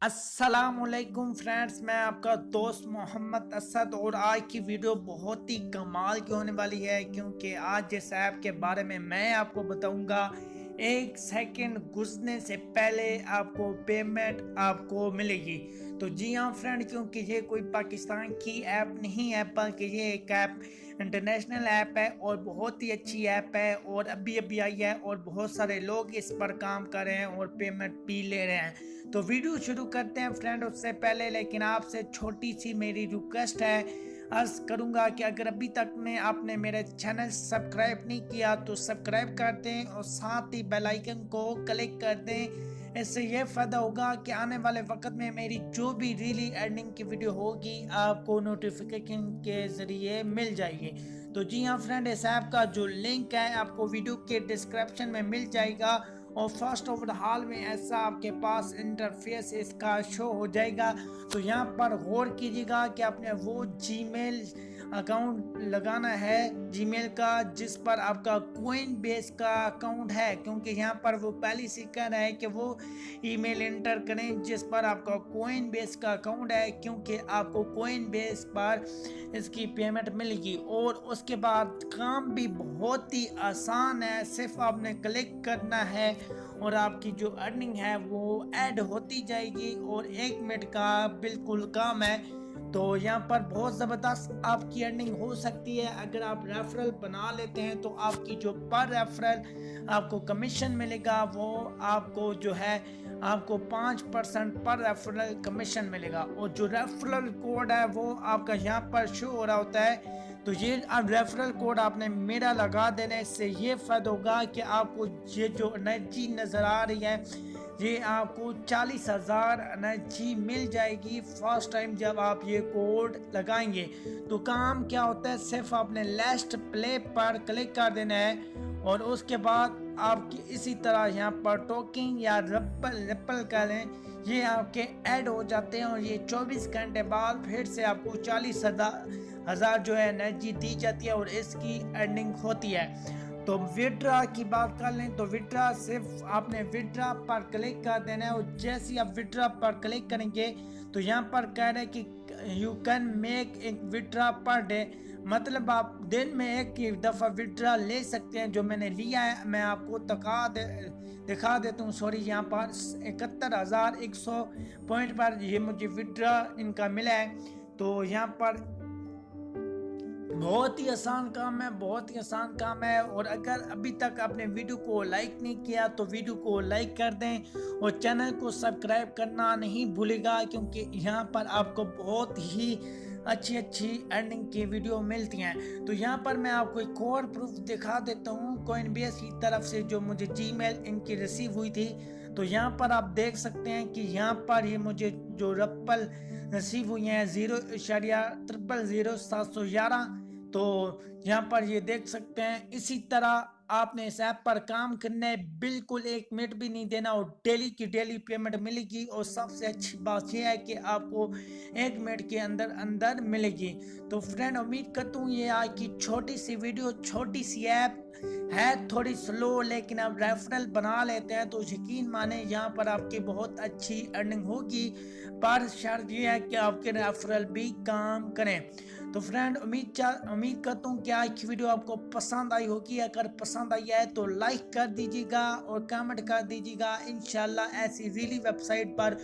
अस्सलामुअलैकुम फ्रेंड्स, मैं आपका दोस्त मोहम्मद असद और आज की वीडियो बहुत ही कमाल की होने वाली है क्योंकि आज जिस ऐप के बारे में मैं आपको बताऊंगा, एक सेकंड गुजरने से पहले आपको पेमेंट आपको मिलेगी। तो जी हाँ फ्रेंड, क्योंकि ये कोई पाकिस्तान की ऐप नहीं है बल्कि ये एक ऐप इंटरनेशनल ऐप है और बहुत ही अच्छी ऐप है और अभी अभी आई है और बहुत सारे लोग इस पर काम कर रहे हैं और पेमेंट भी ले रहे हैं। तो वीडियो शुरू करते हैं फ्रेंड। उससे पहले लेकिन आपसे छोटी सी मेरी रिक्वेस्ट है, अर्ज करूंगा कि अगर अभी तक में आपने मेरे चैनल सब्सक्राइब नहीं किया तो सब्सक्राइब कर दें और साथ ही बेल आइकन को क्लिक कर दें। इससे ये फायदा होगा कि आने वाले वक्त में मेरी जो भी रियली अर्निंग की वीडियो होगी आपको नोटिफिकेशन के जरिए मिल जाएगी। तो जी हाँ फ्रेंड, इस ऐप का जो लिंक है आपको वीडियो के डिस्क्रिप्शन में मिल जाएगा और फर्स्ट ऑफ ऑल में ऐसा आपके पास इंटरफेस इसका शो हो जाएगा। तो यहाँ पर गौर कीजिएगा कि आपने वो जीमेल अकाउंट लगाना है जीमेल का जिस पर आपका कोइन बेस का अकाउंट है, क्योंकि यहाँ पर वो पहली से कह रहा है कि वो ईमेल एंटर करें जिस पर आपका कोइन बेस का अकाउंट है, क्योंकि आपको कोइन बेस पर इसकी पेमेंट मिलेगी। और उसके बाद काम भी बहुत ही आसान है, सिर्फ आपने क्लिक करना है और आपकी जो अर्निंग है वो ऐड होती जाएगी और 1 मिनट का बिल्कुल काम है। तो यहाँ पर बहुत ज़बरदस्त आपकी अर्निंग हो सकती है अगर आप रेफरल बना लेते हैं। तो आपकी जो पर रेफरल आपको कमीशन मिलेगा वो आपको जो है आपको 5% पर रेफरल कमीशन मिलेगा और जो रेफरल कोड है वो आपका यहाँ पर शो हो रहा होता है। तो ये अब रेफरल कोड आपने मेरा लगा देने से ये फायदा होगा कि आपको ये जो एनर्जी नज़र आ रही है ये आपको 40,000 एनर्जी मिल जाएगी फर्स्ट टाइम जब आप ये कोड लगाएंगे। तो काम क्या होता है, सिर्फ आपने लास्ट प्ले पर क्लिक कर देना है और उसके बाद आपकी इसी तरह यहाँ पर टोकन या रिपल करें ये आपके ऐड हो जाते हैं और ये 24 घंटे बाद फिर से आपको 40,000 जो है एनर्जी दी जाती है और इसकी अर्निंग होती है। तो विड्रा की बात कर लें तो विड्रा सिर्फ आपने विड्रा पर क्लिक कर देना है और जैसे ही आप विड्रा पर क्लिक करेंगे तो यहाँ पर कह रहे हैं कि यू कैन मेक एक विड्रा पर डे, मतलब आप दिन में एक दफ़ा विड्रा ले सकते हैं। जो मैंने लिया है मैं आपको दिखा देता हूँ। सॉरी, यहाँ पर 71,100 पॉइंट पर ये मुझे विड्रा इनका मिला है। तो यहाँ पर बहुत ही आसान काम है, बहुत ही आसान काम है। और अगर अभी तक आपने वीडियो को लाइक नहीं किया तो वीडियो को लाइक कर दें और चैनल को सब्सक्राइब करना नहीं भूलेगा, क्योंकि यहाँ पर आपको बहुत ही अच्छी अच्छी अर्निंग की वीडियो मिलती हैं। तो यहाँ पर मैं आपको एक और प्रूफ दिखा देता हूँ कोइनबेस की तरफ से जो मुझे जीमेल इनकी रिसीव हुई थी। तो यहाँ पर आप देख सकते हैं कि यहाँ पर ये मुझे जो रप्पल रिसीव हुई हैं 0.000711। तो यहाँ पर ये देख सकते हैं। इसी तरह आपने इस ऐप पर काम करना है, बिल्कुल 1 मिनट भी नहीं देना और डेली की डेली पेमेंट मिलेगी। और सबसे अच्छी बात यह है कि आपको 1 मिनट के अंदर अंदर मिलेगी। तो फ्रेंड, उम्मीद करता हूँ ये आज की छोटी सी वीडियो, छोटी सी ऐप है, थोड़ी स्लो, लेकिन आप रेफरल बना लेते हैं तो यकीन माने यहाँ पर आपकी बहुत अच्छी अर्निंग होगी। पर शर्त यह है कि आपके रेफरल भी काम करें। तो फ्रेंड, उम्मीद करता हूँ कि आज की वीडियो आपको पसंद आई होगी। अगर पसंद आई है तो लाइक कर दीजिएगा और कमेंट कर दीजिएगा। इंशाल्लाह ऐसी रियली वेबसाइट पर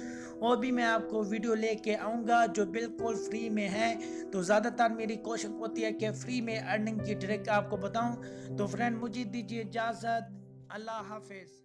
और भी मैं आपको वीडियो लेके आऊँगा जो बिल्कुल फ्री में है। तो ज़्यादातर मेरी कोशिश होती है कि फ्री में अर्निंग की ट्रिक आपको बताऊँ। तो फ्रेंड, मुझे दीजिए इजाज़त। अल्लाह हाफिज़।